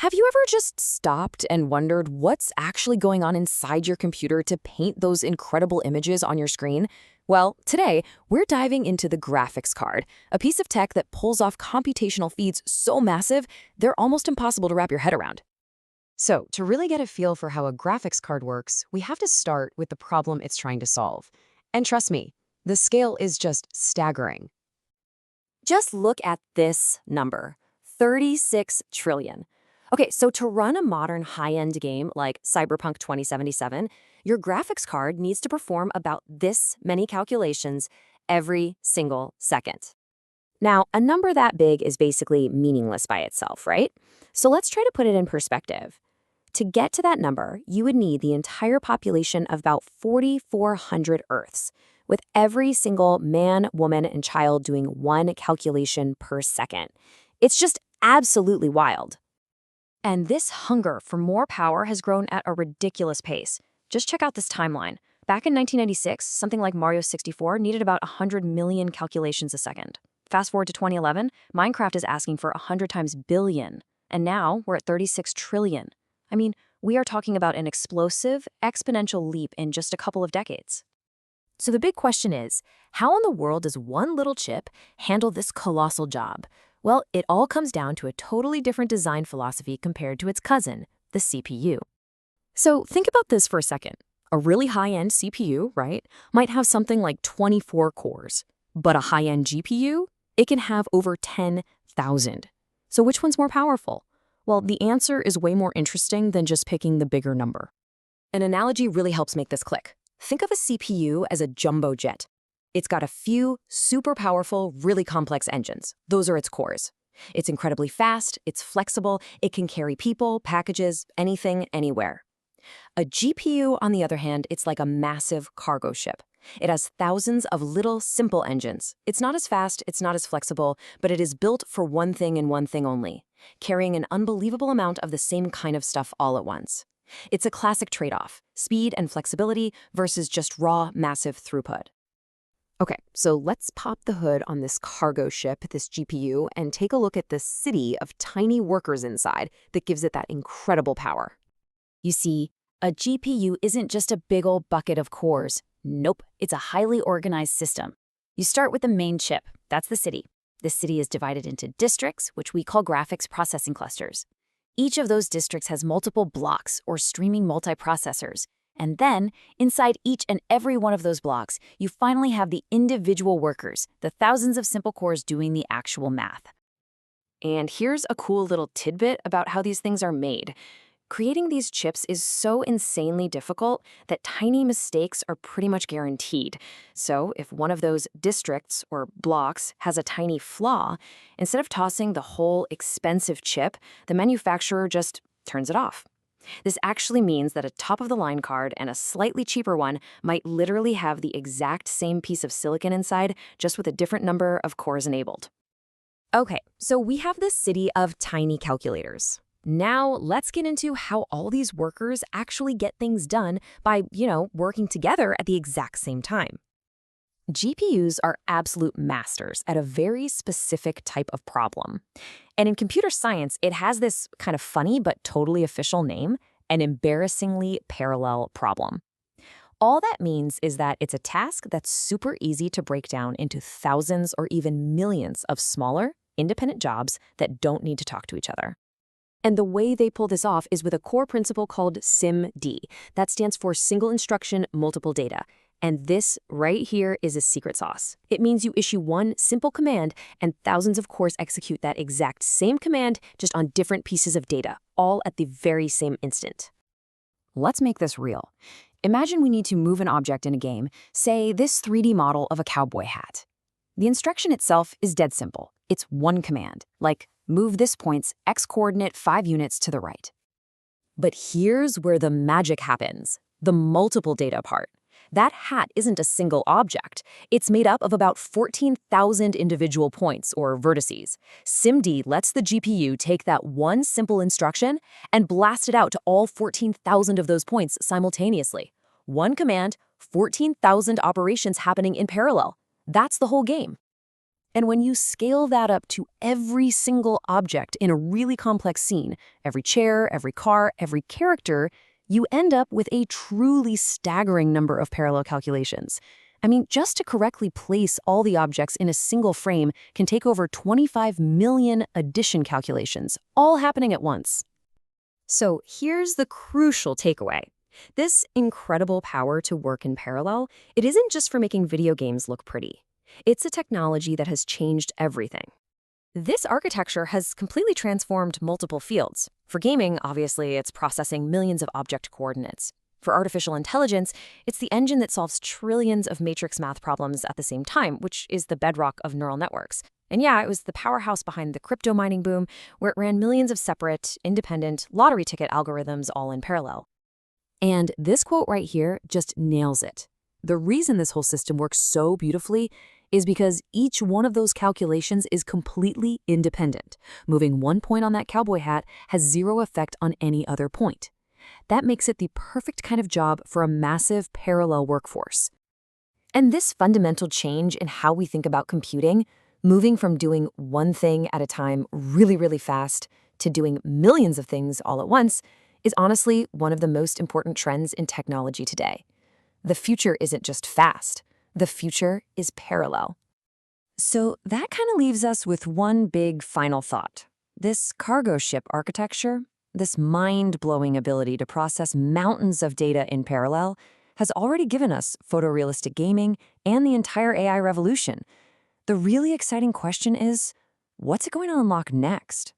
Have you ever just stopped and wondered what's actually going on inside your computer to paint those incredible images on your screen? Well, today, we're diving into the graphics card, a piece of tech that pulls off computational feeds so massive, they're almost impossible to wrap your head around. So, to really get a feel for how a graphics card works, we have to start with the problem it's trying to solve. And trust me, the scale is just staggering. Just look at this number, 36 trillion. Okay, so to run a modern high-end game like Cyberpunk 2077, your graphics card needs to perform about this many calculations every single second. Now, a number that big is basically meaningless by itself, right? So let's try to put it in perspective. To get to that number, you would need the entire population of about 4,400 Earths, with every single man, woman, and child doing one calculation per second. It's just absolutely wild. And this hunger for more power has grown at a ridiculous pace. Just check out this timeline. Back in 1996, something like Mario 64 needed about 100 million calculations a second. Fast forward to 2011, Minecraft is asking for 100 times billion. And now we're at 36 trillion. I mean, we are talking about an explosive, exponential leap in just a couple of decades. So the big question is, how in the world does one little chip handle this colossal job? Well, it all comes down to a totally different design philosophy compared to its cousin, the CPU. So think about this for a second. A really high-end CPU, right, might have something like 24 cores. But a high-end GPU, it can have over 10,000. So which one's more powerful? Well, the answer is way more interesting than just picking the bigger number. An analogy really helps make this click. Think of a CPU as a jumbo jet. It's got a few super powerful, really complex engines. Those are its cores. It's incredibly fast, it's flexible, it can carry people, packages, anything, anywhere. A GPU, on the other hand, it's like a massive cargo ship. It has thousands of little, simple engines. It's not as fast, it's not as flexible, but it is built for one thing and one thing only, carrying an unbelievable amount of the same kind of stuff all at once. It's a classic trade-off, speed and flexibility versus just raw, massive throughput. Okay, so let's pop the hood on this cargo ship, this GPU, and take a look at the city of tiny workers inside that gives it that incredible power. You see, a GPU isn't just a big old bucket of cores. Nope, it's a highly organized system. You start with the main chip, that's the city. The city is divided into districts, which we call graphics processing clusters. Each of those districts has multiple blocks or streaming multiprocessors. And then, inside each and every one of those blocks, you finally have the individual workers, the thousands of simple cores doing the actual math. And here's a cool little tidbit about how these things are made. Creating these chips is so insanely difficult that tiny mistakes are pretty much guaranteed. So if one of those districts or blocks has a tiny flaw, instead of tossing the whole expensive chip, the manufacturer just turns it off. This actually means that a top-of-the-line card and a slightly cheaper one might literally have the exact same piece of silicon inside, just with a different number of cores enabled. Okay, so we have this city of tiny calculators. Now, let's get into how all these workers actually get things done by, working together at the exact same time. GPUs are absolute masters at a very specific type of problem. And in computer science, it has this kind of funny but totally official name, an embarrassingly parallel problem. All that means is that it's a task that's super easy to break down into thousands or even millions of smaller, independent jobs that don't need to talk to each other. And the way they pull this off is with a core principle called SIMT. That stands for Single Instruction, Multiple Data. And this right here is a secret sauce. It means you issue one simple command and thousands of cores execute that exact same command just on different pieces of data, all at the very same instant. Let's make this real. Imagine we need to move an object in a game, say this 3D model of a cowboy hat. The instruction itself is dead simple. It's one command, like move this point's x coordinate 5 units to the right. But here's where the magic happens, the multiple data part. That hat isn't a single object. It's made up of about 14,000 individual points, or vertices. SIMD lets the GPU take that one simple instruction and blast it out to all 14,000 of those points simultaneously. One command, 14,000 operations happening in parallel. That's the whole game. And when you scale that up to every single object in a really complex scene, every chair, every car, every character, you end up with a truly staggering number of parallel calculations. I mean, just to correctly place all the objects in a single frame can take over 25 million addition calculations, all happening at once. So here's the crucial takeaway. This incredible power to work in parallel, it isn't just for making video games look pretty. It's a technology that has changed everything. This architecture has completely transformed multiple fields. For gaming, obviously, it's processing millions of object coordinates. For artificial intelligence, it's the engine that solves trillions of matrix math problems at the same time, which is the bedrock of neural networks. And yeah, it was the powerhouse behind the crypto mining boom, where it ran millions of separate, independent lottery ticket algorithms all in parallel. And this quote right here just nails it. The reason this whole system works so beautifully is because each one of those calculations is completely independent. Moving one point on that cowboy hat has zero effect on any other point. That makes it the perfect kind of job for a massive parallel workforce. And this fundamental change in how we think about computing, moving from doing one thing at a time really, really fast to doing millions of things all at once, is honestly one of the most important trends in technology today. The future isn't just fast. The future is parallel. So that kind of leaves us with one big final thought. This cargo ship architecture, this mind-blowing ability to process mountains of data in parallel, has already given us photorealistic gaming and the entire AI revolution. The really exciting question is, what's it going to unlock next?